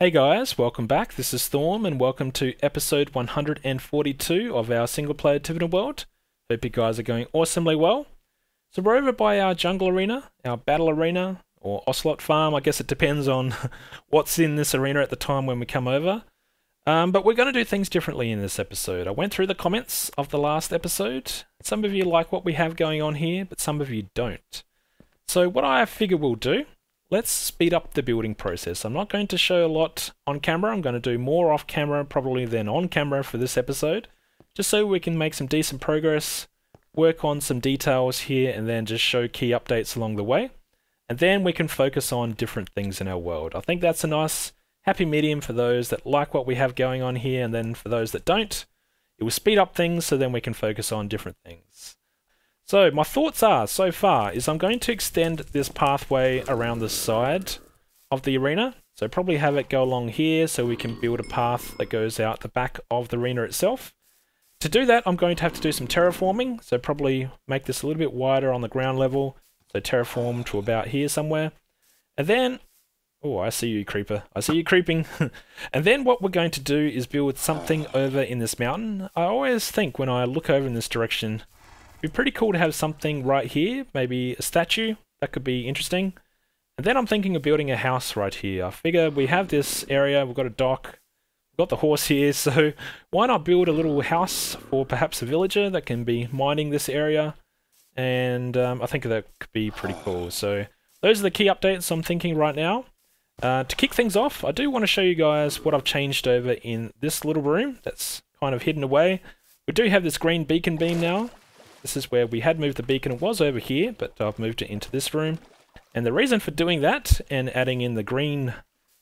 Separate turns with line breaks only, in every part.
Hey guys, welcome back. This is Thorm and welcome to episode 142 of our single player Tiveden world. Hope you guys are going awesomely well. So we're over by our jungle arena, our battle arena, or ocelot farm. I guess it depends on what's in this arena at the time when we come over. But we're going to do things differently in this episode. I went through the comments of the last episode. Some of you like what we have going on here, but some of you don't. So what I figure we'll do, let's speed up the building process. I'm not going to show a lot on camera. I'm going to do more off camera probably than on camera for this episode, just so we can make some decent progress, work on some details here, and then just show key updates along the way. And then we can focus on different things in our world. I think that's a nice happy medium for those that like what we have going on here, and then for those that don't, it will speed up things so then we can focus on different things. So my thoughts are, so far, is I'm going to extend this pathway around the side of the arena. So probably have it go along here so we can build a path that goes out the back of the arena itself. To do that, I'm going to have to do some terraforming. So probably make this a little bit wider on the ground level. So terraform to about here somewhere. And then, oh, I see you, creeper. I see you creeping. And then what we're going to do is build something over in this mountain. I always think when I look over in this direction, it'd be pretty cool to have something right here, maybe a statue. That could be interesting. And then I'm thinking of building a house right here. I figure we have this area, we've got a dock, we've got the horse here, so why not build a little house for perhaps a villager that can be mining this area? And I think that could be pretty cool. So those are the key updates I'm thinking right now. To kick things off, I do want to show you guys what I've changed over in this little room that's kind of hidden away. We do have this green beacon beam now. This is where we had moved the beacon. It was over here, but I've moved it into this room. And the reason for doing that and adding in the green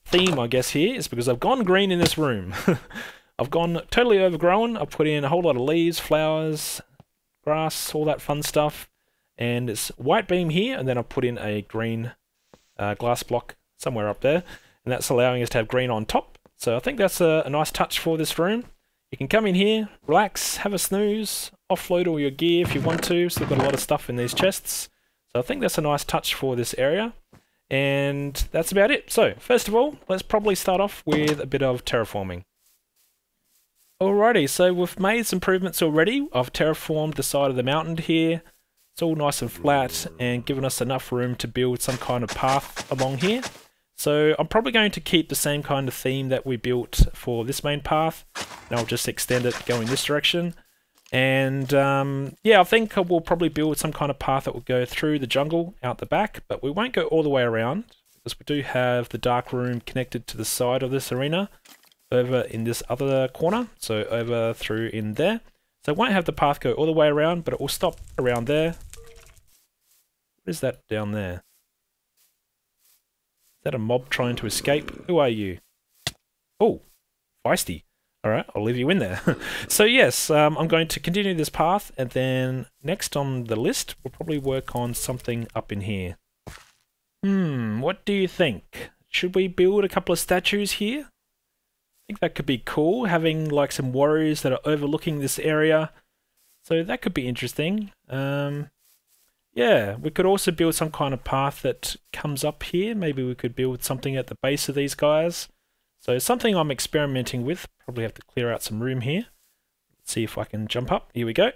theme, I guess, here is because I've gone green in this room. I've gone totally overgrown. I've put in a whole lot of leaves, flowers, grass, all that fun stuff. And it's white beam here, and then I've put in a green glass block somewhere up there. And that's allowing us to have green on top. So I think that's a nice touch for this room. You can come in here, relax, have a snooze, offload all your gear if you want to. Still got a lot of stuff in these chests. So I think that's a nice touch for this area. And that's about it. So first of all, let's probably start off with a bit of terraforming. Alrighty, so we've made some improvements already. I've terraformed the side of the mountain here. It's all nice and flat and given us enough room to build some kind of path along here. So I'm probably going to keep the same kind of theme that we built for this main path. And I'll just extend it going this direction. And yeah, I think we'll probably build some kind of path that will go through the jungle out the back, but we won't go all the way around because we do have the dark room connected to the side of this arena over in this other corner. So over through in there. So it won't have the path go all the way around, but it will stop around there. What is that down there? Is that a mob trying to escape? Who are you? Oh, feisty. Alright, I'll leave you in there. So yes, I'm going to continue this path, and then next on the list, we'll probably work on something up in here. What do you think? Should we build a couple of statues here? I think that could be cool, having like some warriors that are overlooking this area. So that could be interesting. Yeah, we could also build some kind of path that comes up here. Maybe we could build something at the base of these guys. So something I'm experimenting with. Probably have to clear out some room here. Let's see if I can jump up. Here we go.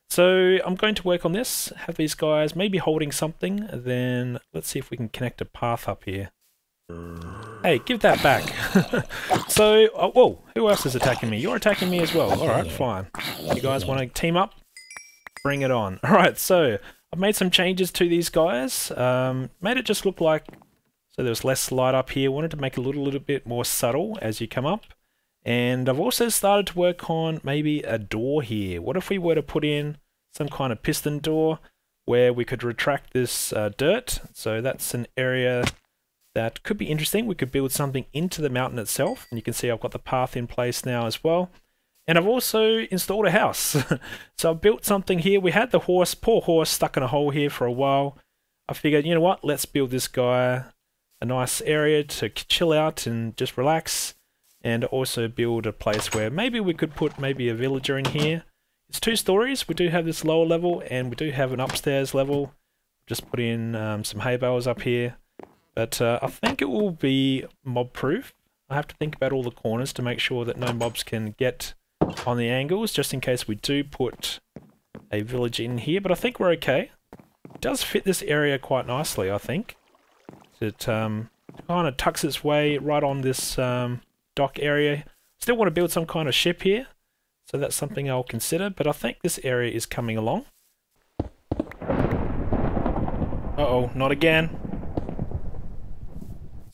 So I'm going to work on this. Have these guys maybe holding something. And then let's see if we can connect a path up here. Hey, give that back. So, oh, whoa, who else is attacking me? You're attacking me as well. Alright, fine. You guys want to team up? Bring it on. Alright, so I've made some changes to these guys. Made it just look like, so there was less light up here. Wanted to make it a little bit more subtle as you come up. And I've also started to work on maybe a door here. What if we were to put in some kind of piston door where we could retract this dirt? So that's an area that could be interesting. We could build something into the mountain itself. And you can see I've got the path in place now as well. And I've also installed a house. So I've built something here. We had the horse, poor horse, stuck in a hole here for a while. I figured, you know what, let's build this guy a nice area to chill out and just relax, and also build a place where maybe we could put maybe a villager in here. It's 2 stories. We do have this lower level and we do have an upstairs level. Just put in some hay bales up here, but I think it will be mob proof. I have to think about all the corners to make sure that no mobs can get on the angles, just in case we do put a village in here, but I think we're okay. It does fit this area quite nicely, I think. It kind of tucks its way right on this dock area. Still want to build some kind of ship here, so that's something I'll consider, but I think this area is coming along. Uh-oh, not again.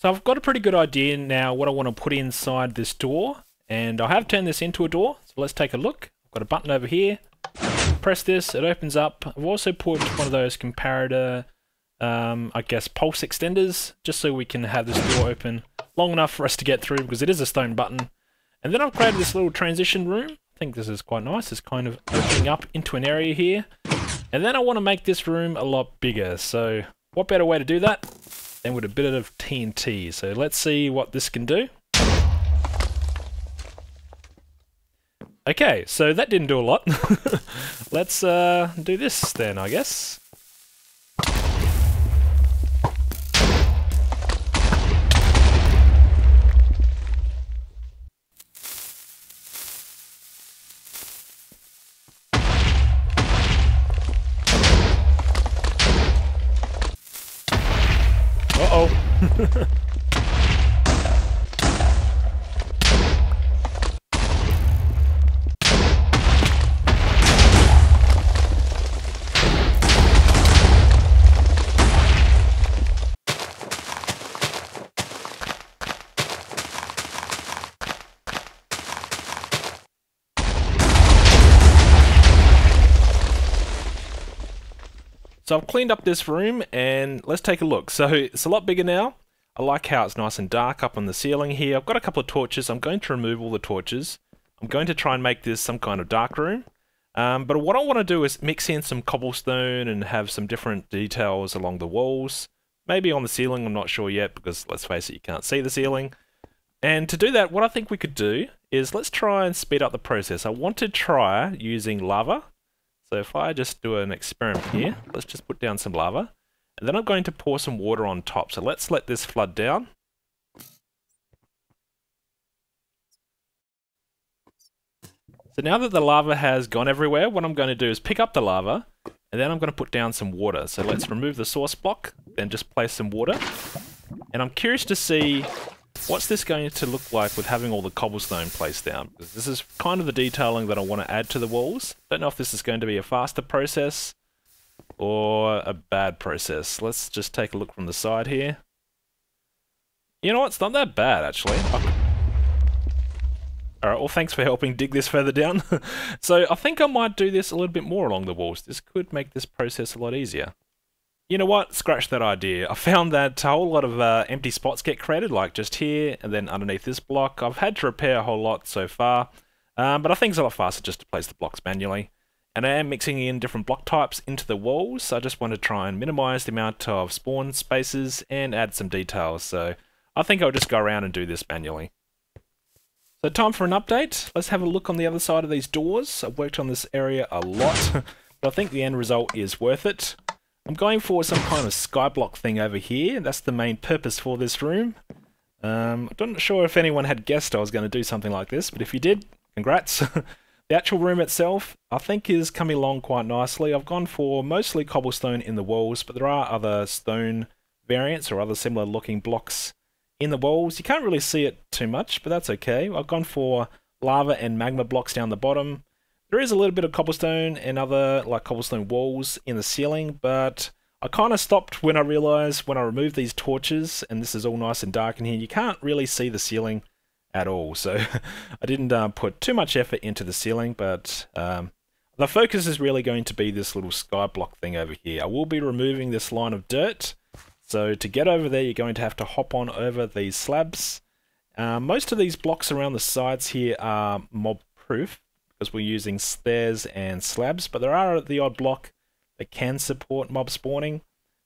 So I've got a pretty good idea now what I want to put inside this door, and I have turned this into a door, so let's take a look. I've got a button over here. Press this, it opens up. I've also put one of those comparator, I guess, pulse extenders, just so we can have this door open long enough for us to get through, because it is a stone button. And then I've created this little transition room. I think this is quite nice. It's kind of opening up into an area here. And then I want to make this room a lot bigger. So what better way to do that than with a bit of TNT. So let's see what this can do. Okay, so that didn't do a lot. Let's do this then, I guess. Uh-oh. So I've cleaned up this room and let's take a look. So it's a lot bigger now. I like how it's nice and dark up on the ceiling here. I've got a couple of torches. I'm going to remove all the torches. I'm going to try and make this some kind of dark room. But what I want to do is mix in some cobblestone and have some different details along the walls. Maybe on the ceiling, I'm not sure yet, because let's face it, you can't see the ceiling. And to do that, what I think we could do is let's try and speed up the process. I want to try using lava. So if I just do an experiment here, let's just put down some lava. And then I'm going to pour some water on top. So let's let this flood down. So now that the lava has gone everywhere, what I'm going to do is pick up the lava, and then I'm going to put down some water. So let's remove the source block, then just place some water. And I'm curious to see what's this going to look like with having all the cobblestone placed down. Because this is kind of the detailing that I want to add to the walls. Don't know if this is going to be a faster process or a bad process. Let's just take a look from the side here. You know what? It's not that bad, actually. Alright, well, thanks for helping dig this further down. So I think I might do this a little bit more along the walls. This could make this process a lot easier. You know what? Scratch that idea. I found that a whole lot of empty spots get created, like just here, and then underneath this block. I've had to repair a whole lot so far, but I think it's a lot faster just to place the blocks manually. And I am mixing in different block types into the walls, so I just want to try and minimize the amount of spawn spaces and add some details. So I think I'll just go around and do this manually. So time for an update. Let's have a look on the other side of these doors. I've worked on this area a lot, but I think the end result is worth it. I'm going for some kind of skyblock thing over here. That's the main purpose for this room. I'm not sure if anyone had guessed I was going to do something like this, but if you did, congrats. The actual room itself, I think, is coming along quite nicely. I've gone for mostly cobblestone in the walls, but there are other stone variants or other similar looking blocks in the walls. You can't really see it too much, but that's okay. I've gone for lava and magma blocks down the bottom. There is a little bit of cobblestone and other like cobblestone walls in the ceiling, but I kind of stopped when I realized when I removed these torches, and this is all nice and dark in here, you can't really see the ceiling at all. So I didn't put too much effort into the ceiling, but the focus is really going to be this little sky block thing over here. I will be removing this line of dirt. So to get over there, you're going to have to hop on over these slabs. Most of these blocks around the sides here are mob proof, because we're using stairs and slabs, but there are the odd block that can support mob spawning.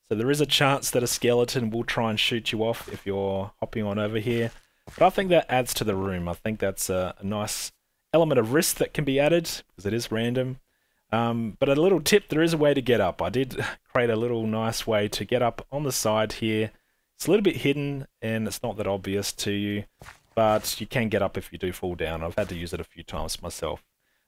So there is a chance that a skeleton will try and shoot you off if you're hopping on over here. But I think that adds to the room. I think that's a nice element of risk that can be added, because it is random. But a little tip, there is a way to get up. I did create a little nice way to get up on the side here. It's a little bit hidden, and it's not that obvious to you. but you can get up if you do fall down. I've had to use it a few times myself.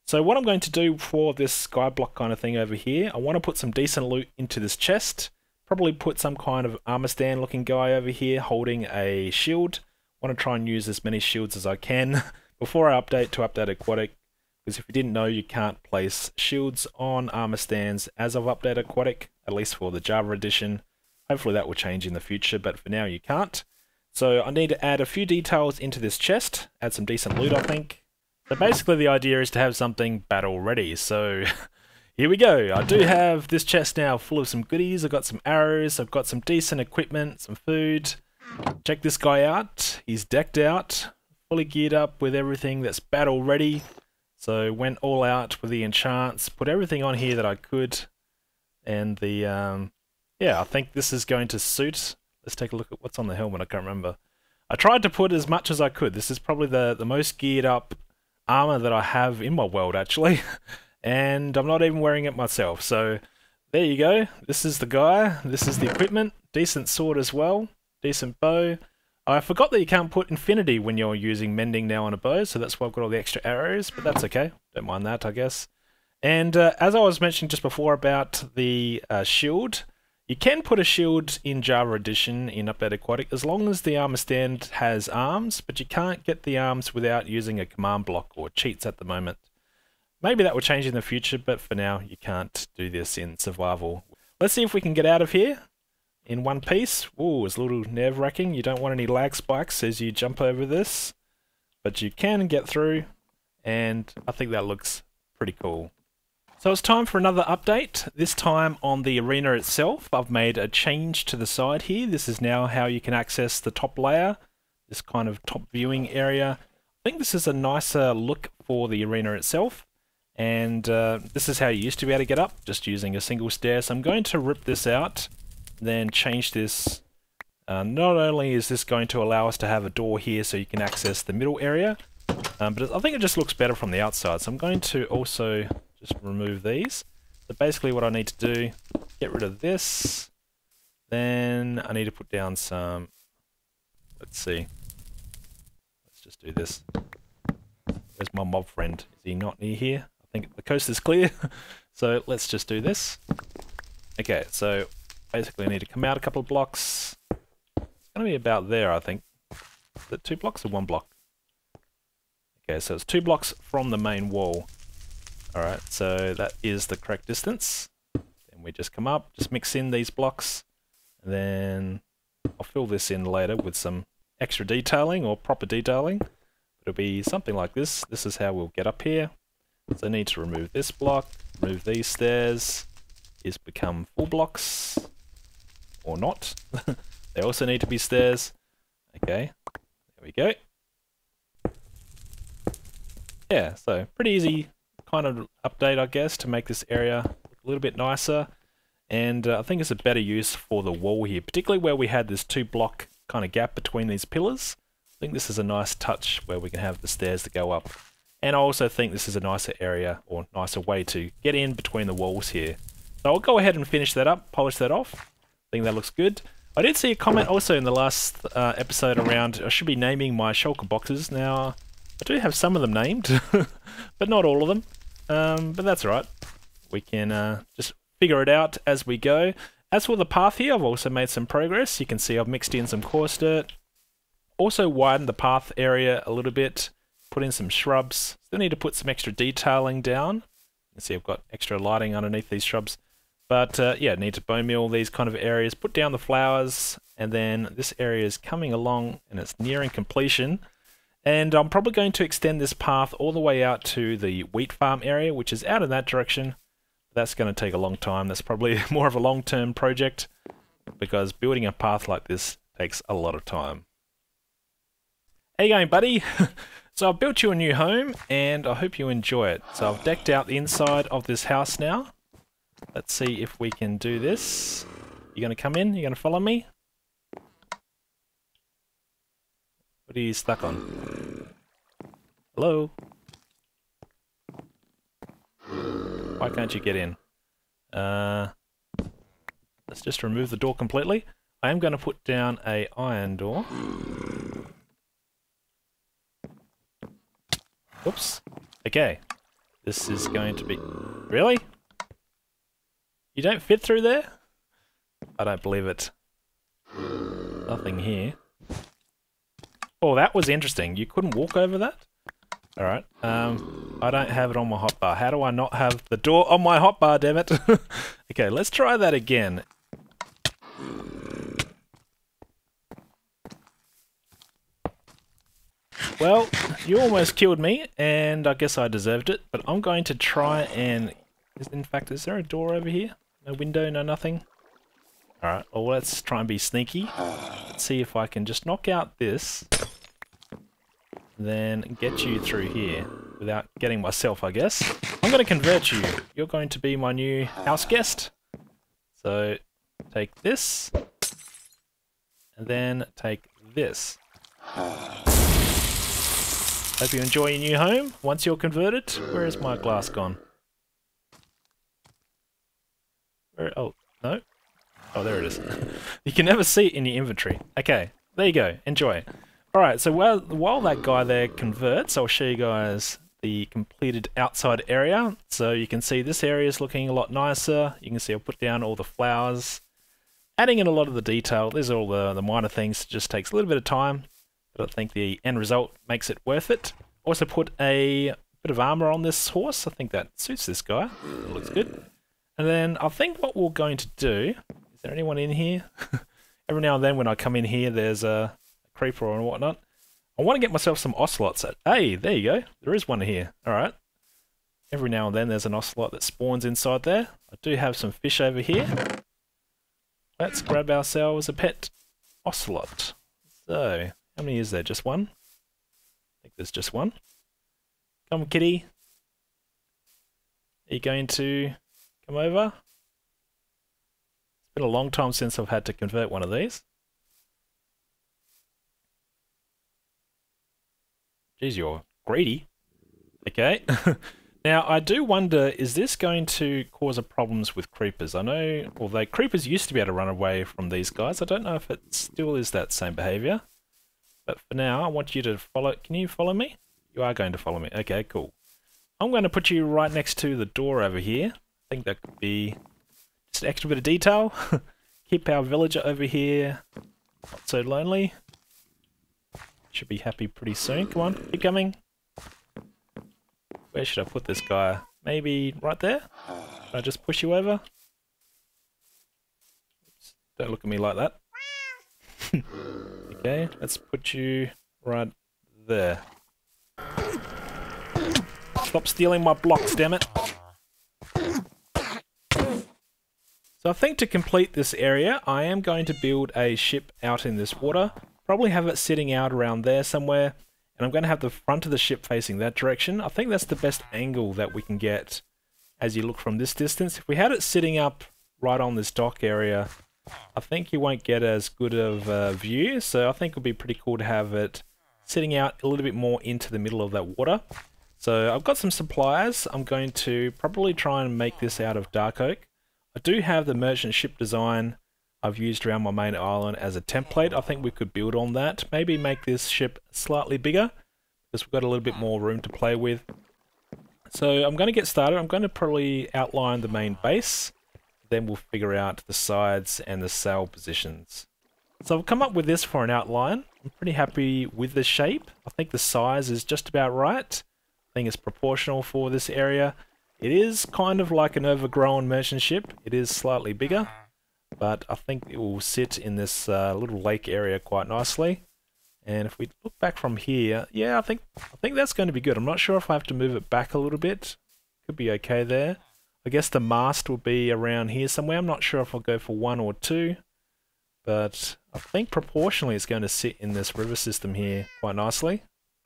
So what I'm going to do for this sky block kind of thing over here, I want to put some decent loot into this chest. Probably put some kind of armor stand looking guy over here holding a shield. I want to try and use as many shields as I can before I update to Update Aquatic. Because if you didn't know, you can't place shields on armor stands as of Update Aquatic, at least for the Java edition. Hopefully that will change in the future, but for now you can't. So I need to add a few details into this chest, add some decent loot I think. So basically the idea is to have something battle ready, so here we go. I do have this chest now full of some goodies. I've got some arrows, I've got some decent equipment, some food. Check this guy out, he's decked out, fully geared up with everything that's battle ready. So went all out with the enchants, put everything on here that I could. And the, yeah, I think this is going to suit. Let's take a look at what's on the helmet, I can't remember. I tried to put as much as I could. This is probably the most geared up armor that I have in my world, actually. And I'm not even wearing it myself. So there you go. This is the guy. This is the equipment. Decent sword as well. Decent bow. I forgot that you can't put infinity when you're using mending now on a bow, so that's why I've got all the extra arrows, but that's okay. Don't mind that, I guess. And as I was mentioning just before about the shield, you can put a shield in Java Edition in Update Aquatic as long as the armor stand has arms, but you can't get the arms without using a command block or cheats at the moment. Maybe that will change in the future, but for now you can't do this in survival. Let's see if we can get out of here in one piece. Ooh, it's a little nerve-wracking. You don't want any lag spikes as you jump over this, but you can get through, and I think that looks pretty cool. So it's time for another update, this time on the arena itself. I've made a change to the side here. This is now how you can access the top layer, this kind of top viewing area. I think this is a nicer look for the arena itself, and this is how you used to be able to get up, just using a single stair. So I'm going to rip this out, then change this. Not only is this going to allow us to have a door here so you can access the middle area, but I think it just looks better from the outside. So I'm going to also just remove these. So basically what I need to do, get rid of this, then I need to put down some, let's see, let's just do this. Where's my mob friend? Is he not near here? I think the coast is clear. So let's just do this. Okay, so basically I need to come out a couple of blocks. It's going to be about there, I think. Is it 2 blocks or 1 block? Okay, so it's 2 blocks from the main wall. Alright, so that is the correct distance. Then we just come up, just mix in these blocks, and then I'll fill this in later with some extra detailing or proper detailing. It'll be something like this. This is how we'll get up here. So I need to remove this block, remove these stairs. These become full blocks, or not. They also need to be stairs. Okay, there we go. Yeah, so pretty easy kind of update, I guess, to make this area look a little bit nicer. And I think it's a better use for the wall here, particularly where we had this 2 block kind of gap between these pillars. I think this is a nice touch where we can have the stairs that go up. And I also think this is a nicer area, or nicer way to get in between the walls here. So I'll go ahead and finish that up, polish that off. I think that looks good. I did see a comment also in the last episode around I should be naming my shulker boxes. Now, I do have some of them named, but not all of them. But that's alright. We can just figure it out as we go. As for the path here, I've also made some progress. You can see I've mixed in some coarse dirt. Also widened the path area a little bit. Put in some shrubs. Still need to put some extra detailing down. You can see I've got extra lighting underneath these shrubs. But yeah, need to bone meal these kind of areas. Put down the flowers. And then this area is coming along and it's nearing completion. And I'm probably going to extend this path all the way out to the wheat farm area, which is out in that direction. That's going to take a long time. That's probably more of a long-term project because building a path like this takes a lot of time. How you going, buddy? So I've built you a new home and I hope you enjoy it. So I've decked out the inside of this house now. Let's see if we can do this. You going to come in? You going to follow me? What are you stuck on? Hello? Why can't you get in? Let's just remove the door completely. I am going to put down an iron door. Whoops. Okay. This is going to be... Really? You don't fit through there? I don't believe it. Nothing here. Oh, that was interesting. You couldn't walk over that? Alright. I don't have it on my hotbar. How do I not have the door on my hotbar, damn it? Okay, let's try that again. Well, you almost killed me, and I guess I deserved it, but I'm going to try and... In fact, is there a door over here? No window, no nothing? Alright, well let's try and be sneaky. Let's see if I can just knock out this, then get you through here without getting myself, I guess. I'm going to convert you. You're going to be my new house guest. So, take this, and then take this. Hope you enjoy your new home once you're converted. Where is my glass gone? Where? Oh, no. Oh, there it is. You can never see it in your inventory. Okay, there you go. Enjoy. Alright, so while that guy there converts, I'll show you guys the completed outside area. So you can see this area is looking a lot nicer. You can see I've put down all the flowers, adding in a lot of the detail. These are all the minor things. It just takes a little bit of time, but I think the end result makes it worth it. Also put a bit of armor on this horse. I think that suits this guy. It looks good. And then I think what we're going to do... Is there anyone in here? Every now and then when I come in here, there's a creeper or whatnot. I want to get myself some ocelots. Hey, there you go. There is one here. Alright. Every now and then there's an ocelot that spawns inside there. I do have some fish over here. Let's grab ourselves a pet ocelot. So, how many is there? Just one? I think there's just one. Come on, kitty. Are you going to come over? It's been a long time since I've had to convert one of these. Jeez, you're greedy. Okay. Now, I do wonder, is this going to cause problems with creepers? I know, although creepers used to be able to run away from these guys, I don't know if it still is that same behavior. But for now, I want you to follow... Can you follow me? You are going to follow me. Okay, cool. I'm going to put you right next to the door over here. I think that could be just an extra bit of detail. Keep our villager over here not so lonely. Should be happy pretty soon. Come on, keep coming. Where should I put this guy? Maybe right there? Should I just push you over? Oops, don't look at me like that. Okay, let's put you right there. Stop stealing my blocks, damn it. So I think to complete this area, I am going to build a ship out in this water. Probably have it sitting out around there somewhere. And I'm going to have the front of the ship facing that direction. I think that's the best angle that we can get as you look from this distance. If we had it sitting up right on this dock area, I think you won't get as good of a view. So I think it would be pretty cool to have it sitting out a little bit more into the middle of that water. So I've got some supplies. I'm going to probably try and make this out of dark oak. I do have the merchant ship design I've used around my main island as a template. I think we could build on that. Maybe make this ship slightly bigger, because we've got a little bit more room to play with. So I'm going to get started. I'm going to probably outline the main base. Then we'll figure out the sides and the sail positions. So I've come up with this for an outline. I'm pretty happy with the shape. I think the size is just about right. I think it's proportional for this area. It is kind of like an overgrown merchant ship. It is slightly bigger, but I think it will sit in this little lake area quite nicely. And if we look back from here, yeah, I think that's going to be good. I'm not sure if I have to move it back a little bit. Could be okay there. I guess the mast will be around here somewhere. I'm not sure if I'll go for one or two, but I think proportionally it's going to sit in this river system here quite nicely.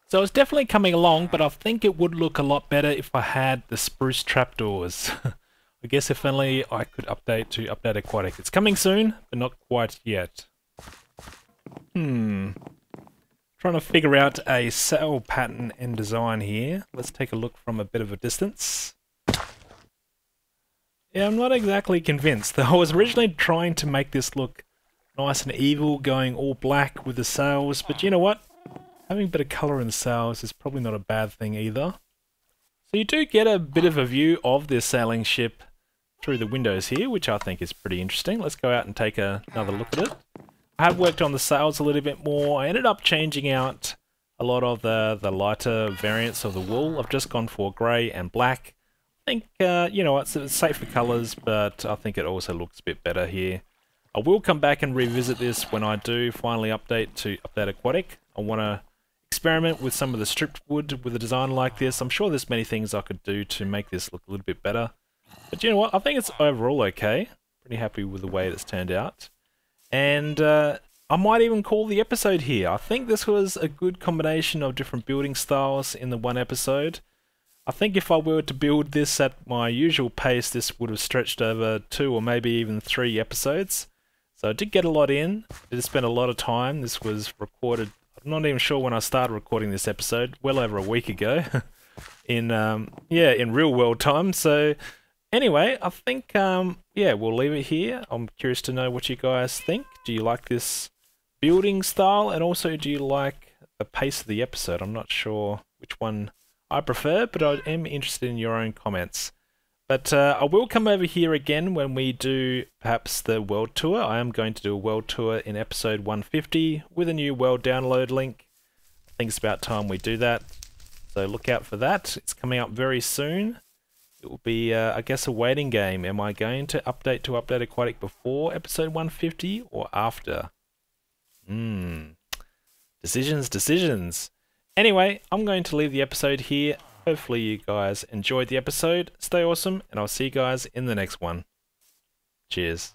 So it's definitely coming along, but I think it would look a lot better if I had the spruce trapdoors. I guess if only I could update to Update Aquatic. It's coming soon, but not quite yet. Trying to figure out a sail pattern and design here. Let's take a look from a bit of a distance. Yeah, I'm not exactly convinced. I was originally trying to make this look nice and evil, going all black with the sails, but you know what? having a bit of colour in the sails is probably not a bad thing either. So you do get a bit of a view of this sailing ship through the windows here, which I think is pretty interesting. Let's go out and take another look at it. I have worked on the sails a little bit more. I ended up changing out a lot of the lighter variants of the wool. I've just gone for grey and black. I think, you know, it's safer colours, but I think it also looks a bit better here. I will come back and revisit this when I do finally update to Update Aquatic. I want to experiment with some of the stripped wood with a design like this. I'm sure there's many things I could do to make this look a little bit better. But you know what? I think it's overall okay. Pretty happy with the way it's turned out. And I might even call the episode here. I think this was a good combination of different building styles in the one episode. I think if I were to build this at my usual pace, this would have stretched over 2 or maybe even 3 episodes. So I did get a lot in. I did spend a lot of time. This was recorded, I'm not even sure when I started recording this episode, well over a week ago. in real world time. So anyway, I think yeah, we'll leave it here. I'm curious to know what you guys think. Do you like this building style, and also do you like the pace of the episode? I'm not sure which one I prefer, but I am interested in your own comments. But I will come over here again when we do perhaps the world tour. I am going to do a world tour in episode 150 with a new world download link. I think it's about time we do that. So look out for that. It's coming up very soon. It will be, I guess, a waiting game. Am I going to Update Aquatic before episode 150 or after? Decisions. Anyway, I'm going to leave the episode here. Hopefully you guys enjoyed the episode. Stay awesome, and I'll see you guys in the next one. Cheers.